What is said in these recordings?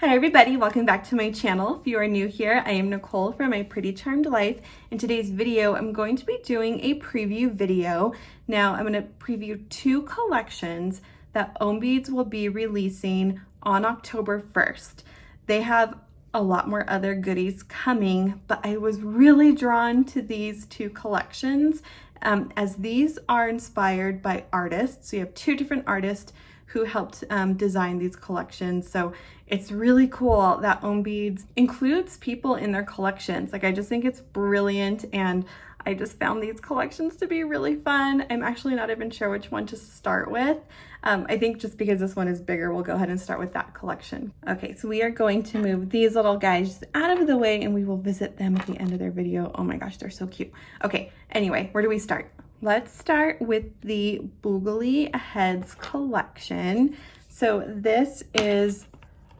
Hi everybody, welcome back to my channel. If you are new here, I am Nicole from My Pretty Charmed Life. In today's video, I'm going to be doing a preview video. Now, I'm going to preview two collections that OHM Beads will be releasing on October 1st. They have a lot more other goodies coming, but I was really drawn to these two collections as these are inspired by artists. So you have two different artists who helped design these collections. So it's really cool that OHM Beads includes people in their collections. Like, I just think it's brilliant, and I just found these collections to be really fun. I'm actually not even sure which one to start with. I think just because this one is bigger, we'll go ahead and start with that collection. Okay, so we are going to move these little guys out of the way and we will visit them at the end of their video. Oh my gosh, they're so cute. Okay, anyway, where do we start? Let's start with the Boogily Heads collection. So this is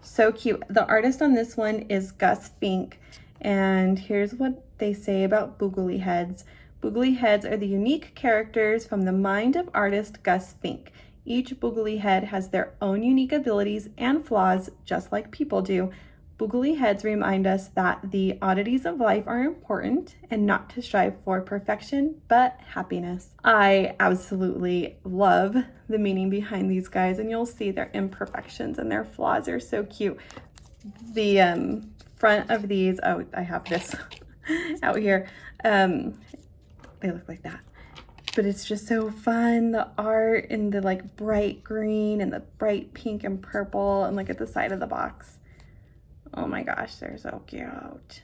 so cute. The artist on this one is Gus Fink, and here's what they say about Boogily Heads. Boogily Heads are the unique characters from the mind of artist Gus Fink. Each Boogily Head has their own unique abilities and flaws, just like people do. Boogily Heads remind us that the oddities of life are important and not to strive for perfection, but happiness. I absolutely love the meaning behind these guys, and you'll see their imperfections and their flaws are so cute. The front of these, oh, I have this out here. They look like that. But it's just so fun. The art in the like bright green and the bright pink and purple, and look at the side of the box. Oh my gosh, they're so cute.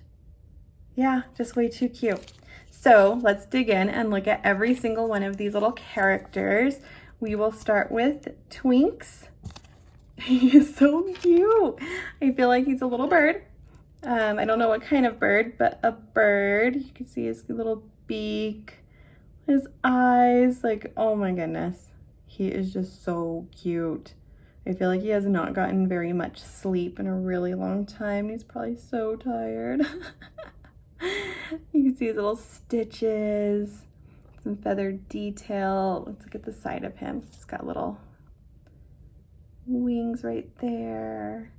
Yeah, just way too cute. So let's dig in and look at every single one of these little characters. We will start with Twinks. He is so cute. I feel like he's a little bird. I don't know what kind of bird, but a bird. You can see his little beak, his eyes, like, oh my goodness. He is just so cute. I feel like he has not gotten very much sleep in a really long time. He's probably so tired. You can see his little stitches, some feathered detail. Let's look at the side of him. He's got little wings right there.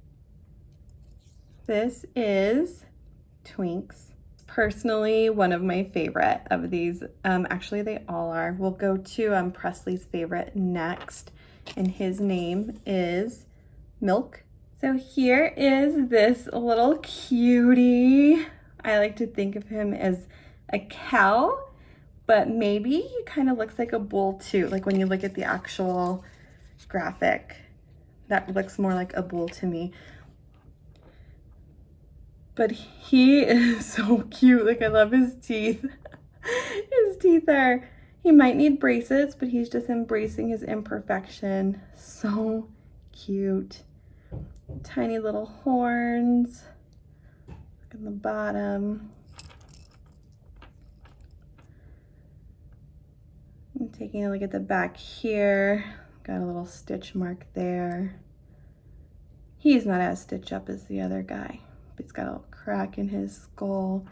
This is Twinks. Personally, one of my favorite of these. Actually, they all are. We'll go to Presley's favorite next, and his name is Milk. So here is this little cutie. I like to think of him as a cow, but maybe he kind of looks like a bull too. Like when you look at the actual graphic, that looks more like a bull to me. But he is so cute. Like, I love his teeth. His teeth are, he might need braces, but he's just embracing his imperfection. So cute. Tiny little horns. Look at the bottom. I'm taking a look at the back here. Got a little stitch mark there. He's not as stitched up as the other guy. He's got a little crack in his skull.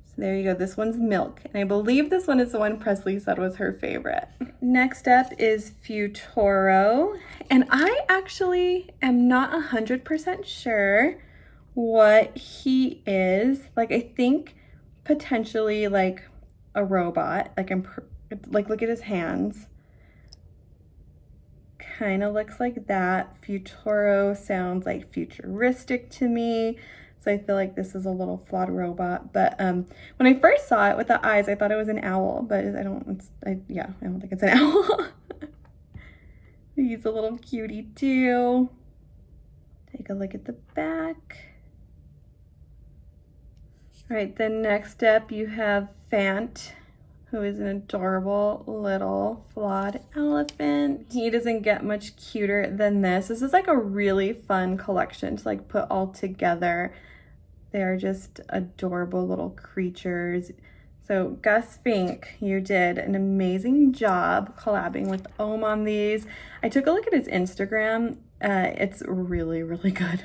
So there you go. This one's Milk. And I believe this one is the one Presley said was her favorite. Next up is Futoro. And I actually am not 100% sure what he is. Like, I think potentially like a robot. Like look at his hands. Kind of looks like that. Futuro sounds like futuristic to me, so I feel like this is a little flawed robot. But when I first saw it with the eyes, I thought it was an owl, but I don't think it's an owl. He's a little cutie too. Take a look at the back. All right, then next up you have Fant, who is an adorable little flawed elephant. He doesn't get much cuter than this. This is like a really fun collection to like put all together. They're just adorable little creatures. So Gus Fink, you did an amazing job collabing with OHM on these. I took a look at his Instagram. It's really, really good.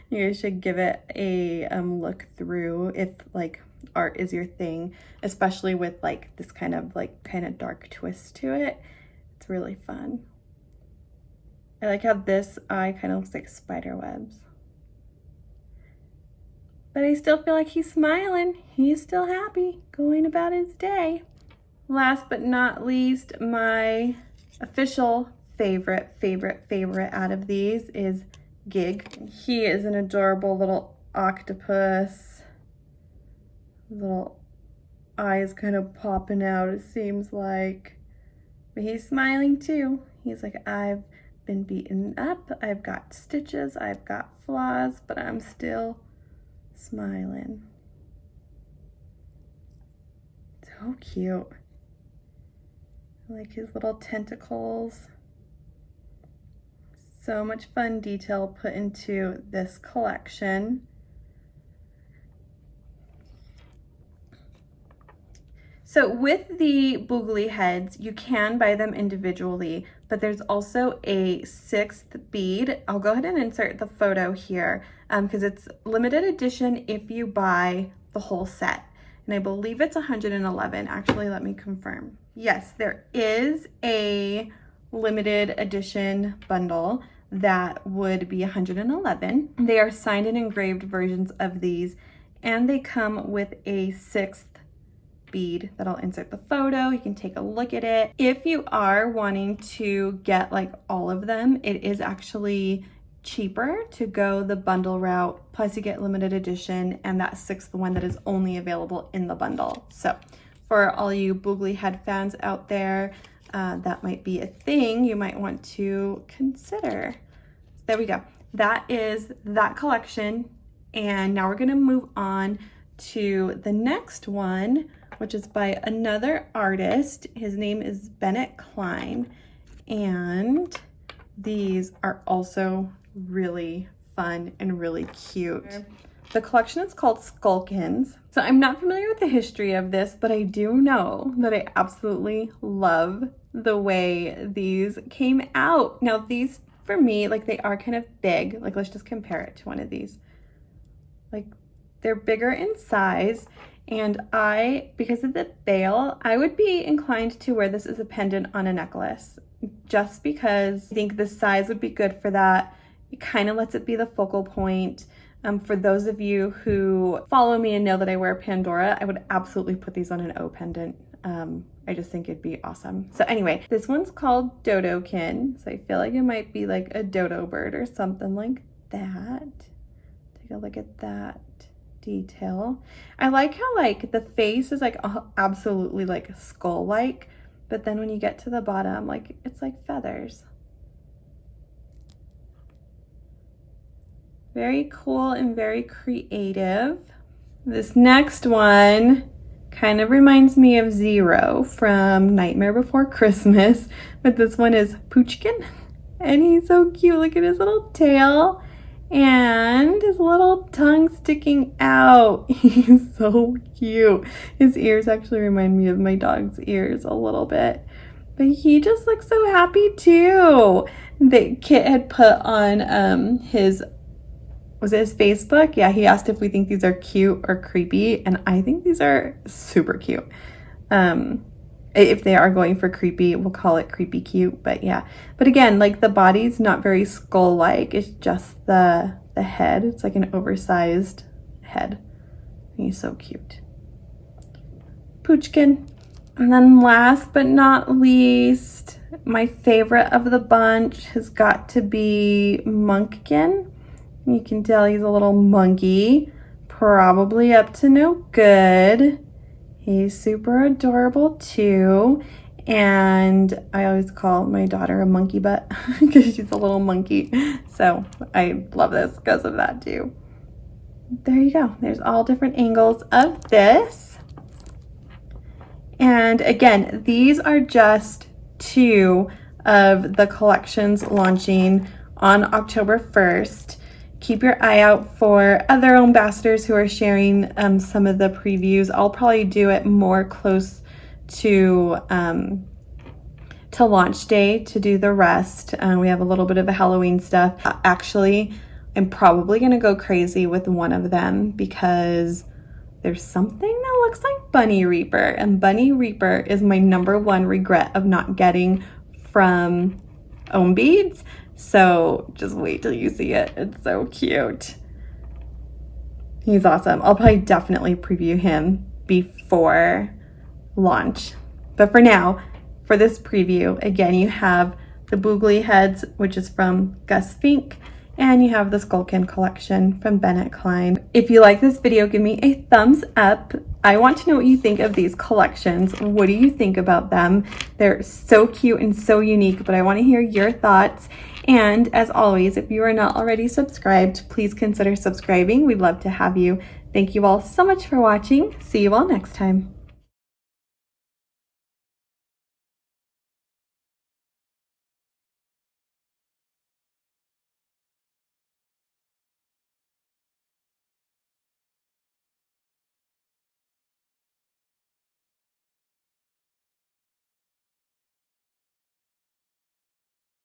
You guys should give it a look through if like art is your thing, especially with like this kind of dark twist to it. It's really fun. I like how this eye kind of looks like spider webs. But I still feel like he's smiling. He's still happy, going about his day. Last but not least, my official favorite out of these is Gig. He is an adorable little octopus. Little eyes kind of popping out, it seems like. But he's smiling too. He's like, I've been beaten up, I've got stitches, I've got flaws, but I'm still smiling. So cute. I like his little tentacles. So much fun detail put into this collection. So with the Boogily Heads, you can buy them individually, but there's also a 6th bead. I'll go ahead and insert the photo here because it's limited edition if you buy the whole set. And I believe it's 111. Actually, let me confirm. Yes, there is a limited edition bundle that would be 111. They are signed and engraved versions of these, and they come with a 6th bead that I'll insert the photo. You can take a look at it. If you are wanting to get like all of them, it is actually cheaper to go the bundle route, plus you get limited edition and that 6th one that is only available in the bundle. So for all you Boogily Head fans out there, that might be a thing you might want to consider. There we go. That is that collection. And now we're gonna move on to the next one, which is by another artist. His name is Bennet Klein. And these are also really fun and really cute. The collection is called Skulkins. So I'm not familiar with the history of this, but I do know that I absolutely love the way these came out. Now these, for me, like they are kind of big. Like let's just compare it to one of these. Like they're bigger in size, and because of the bail, I would be inclined to wear this as a pendant on a necklace, just because I think the size would be good for that. It kind of lets it be the focal point. For those of you who follow me and know that I wear Pandora, I would absolutely put these on an O pendant. I just think it'd be awesome. So anyway, this one's called Dodo Kin. So I feel like it might be like a dodo bird or something like that. Take a look at that detail. I like how like the face is like absolutely like skull-like, but then when you get to the bottom, like it's like feathers. Very cool and very creative. This next one kind of reminds me of Zero from Nightmare Before Christmas, but this one is Puchkin, and he's so cute. Look at his little tail and his little tongue sticking out. He's so cute. His ears actually remind me of my dog's ears a little bit, but he just looks so happy too. The Kit had put on was it his Facebook? Yeah, he asked if we think these are cute or creepy, and I think these are super cute. If they are going for creepy, we'll call it creepy cute, but yeah. But again, like the body's not very skull-like, it's just the head. It's like an oversized head. He's so cute. Puchkin. And then last but not least, my favorite of the bunch has got to be Munkin. You can tell he's a little monkey, probably up to no good. He's super adorable too. And I always call my daughter a monkey butt because she's a little monkey. So I love this because of that too. There you go. There's all different angles of this. And again, these are just 2 of the collections launching on October 1st. Keep your eye out for other ambassadors who are sharing some of the previews. I'll probably do it more close to launch day to do the rest. We have a little bit of a Halloween stuff. Actually, I'm probably gonna go crazy with one of them because there's something that looks like Bunny Reaper, and Bunny Reaper is my #1 regret of not getting from OHM Beads. So just wait till you see it. It's so cute. He's awesome. I'll probably definitely preview him before launch. But for now, for this preview, again, you have the Boogily Heads, which is from Gus Fink, and you have the Skulkin collection from Bennet Klein. If you like this video, give me a thumbs up. I want to know what you think of these collections. What do you think about them? They're so cute and so unique, but I want to hear your thoughts. And as always, if you are not already subscribed, please consider subscribing. We'd love to have you. Thank you all so much for watching. See you all next time.